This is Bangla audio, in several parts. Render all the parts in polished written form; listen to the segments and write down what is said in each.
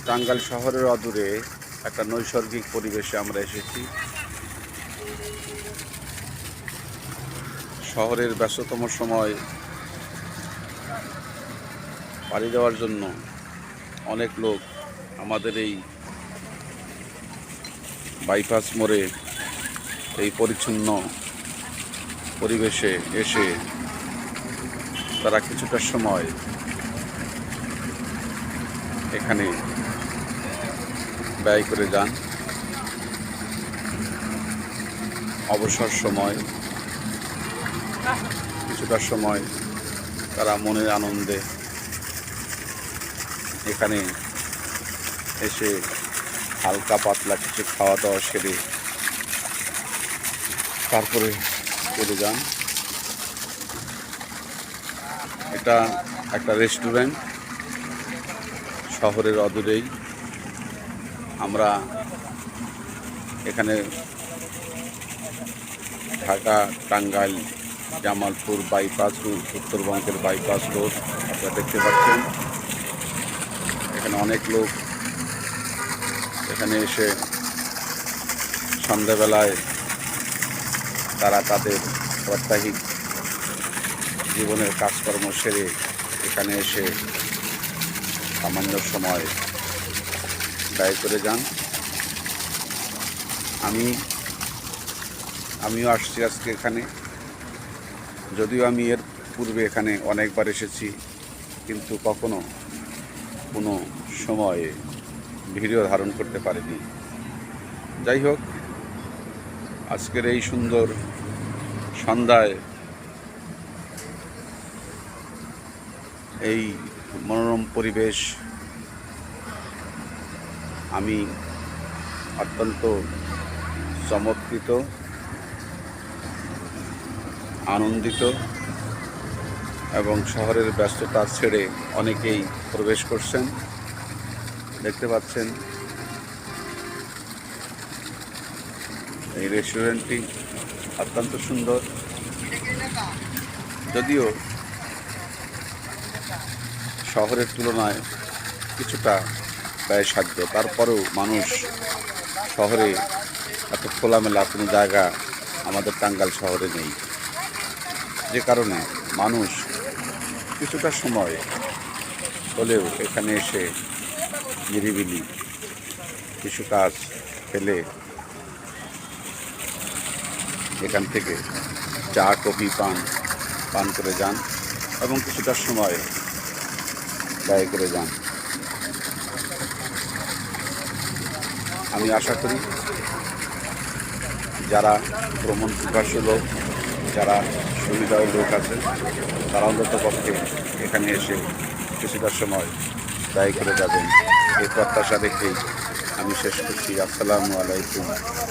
টাঙ্গাইল শহরের অদূরে একটা নৈসর্গিক পরিবেশে আমরা এসেছি। শহরের ব্যস্ততম সময় পাড়ি দেওয়ার জন্য অনেক লোক আমাদের এই বাইপাস মোড়ে এই পরিচ্ছন্ন পরিবেশে এসে তারা কিছুটা সময় এখানে ব্যয় করে যান। অবসর সময় কিছুটা সময় তারা মনের আনন্দে এখানে এসে হালকা পাতলা কিছু খাওয়া দাওয়া সেরে তারপরে চলে যান। এটা একটা রেস্টুরেন্ট, শহরের অদূরেই। আমরা এখানে ঢাকা টাঙ্গাইল জামালপুর বাইপাস রোড, উত্তরবঙ্গের বাইপাস রোড আপনারা দেখতে পাচ্ছেন। এখানে অনেক লোক এখানে এসে সন্ধ্যাবেলায় তারা তাদের প্রাত্যহিক জীবনের কাজকর্ম সেরে এখানে এসে সামান্য সময় ব্যয় করে যান। আমিও আসছি আজকে এখানে, যদিও আমি এর পূর্বে এখানে অনেকবার এসেছি, কিন্তু কখনো কোনো সময়ে ভিডিও ধারণ করতে পারিনি। যাই হোক, আজকের এই সুন্দর সন্ধ্যায় এই মনোরম পরিবেশ আমি অত্যন্ত চমৎকৃত, আনন্দিত, এবং শহরের ব্যস্ততা ছেড়ে অনেকেই প্রবেশ করছেন। দেখতে পাচ্ছেন এই রেস্টুরেন্টটি অত্যন্ত সুন্দর। যদিও শহরের তুলনায় কিছুটা ব্যয়সাধ্য, তারপরেও মানুষ শহরে এত খোলামেলা কোনো জায়গা আমাদের টাঙ্গাইল শহরে নেই, যে কারণে মানুষ কিছুটা সময় হলেও এখানে এসে নিরিবিলি কিছু কাজ ফেলে এখান থেকে চা কফি পান করে যান এবং কিছুটা সময় ব্যয় করে যান। আমি আশা করি যারা ভ্রমণ পিপাসু লোক, যারা সুবিধার লোক আছে, তারা অন্তত পক্ষে এখানে এসে কিছুটা সময় ব্যয় করে যাবেন, এই প্রত্যাশা রেখেই আমি শেষ করছি। আসসালামু আলাইকুম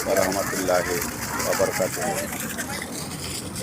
ওয়া রাহমাতুল্লাহি ওয়া বারাকাতুহু।